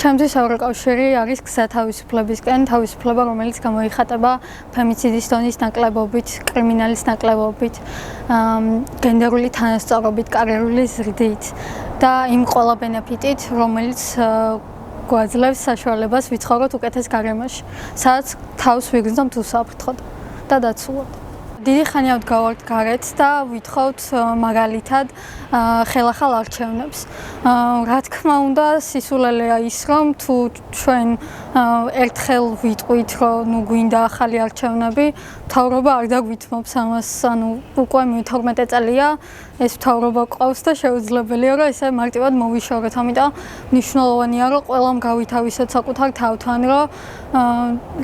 ჩემთვის ევროკავშირი არის გზა თავისუფლებისკენ, თავისუფლება, რომელიც გამოიხატება ფემიციდის დონის ნაკლებობით, კრიმინალის ნაკლებობით, გენდერული თანასწორობით, კარიერული ზრდით და იმ ყველა ბენეფიტით, რომელიც გვაძლევს საშუალებას ვიცხოვროთ უკეთეს გარემოში, სადაც თავს ვიგრძნობთ უსაფრთხოდ და დაცულად. დიდი ხანია ვდგავართ გარეთ და ვითხოვთ მაგალითად ხელახალ არჩევნებს. რა თქმა უნდა, სისულელეა ის, რომ თუ ჩვენ ერთხელ ვიტყვით, რომ გვინდა ახალი არჩევნები, მთავრობა არ დაგვითმობს ამას, უკვე 12 წელია ეს მთავრობა ყავს და შეუძლებელია, რომ ესე მარტივად მოვიშოროთ. ამიტომ მნიშვნელოვანია, რომ ყველამ გავითავისოთ საკუთარ თავთან, რომ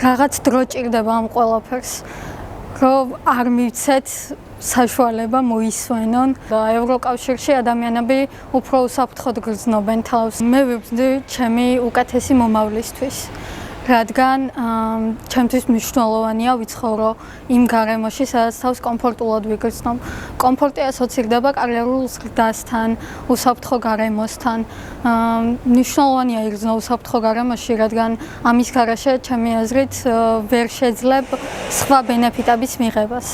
რაღაც დრო ჭირდება ამ ყველაფერს. რომ არ მივცეთ საშუალება მოისვენონ და ევროკავშირში ადამიანები უფრო უსაფრთხოდ გრძნობენ თავს. მე ვიბრძდი ჩემი უკეთესი მომავლისთვის, რადგან ჩემთვის მნიშვნელოვანია ვიცხოვრო იმ გარემოში, სადაც თავს კომფორტულად ვიგრძნობ. კომფორტი ასოცირდება კარიერულ ზრდასთან, უსაფრთხო გარემოსთან. მნიშვნელოვანია იგრძნო უსაფრთხო გარემოში, რადგან ამის გარეშე ჩემი აზრით ვერ შეძლებ სხვა ბენეფიტების მიღებას.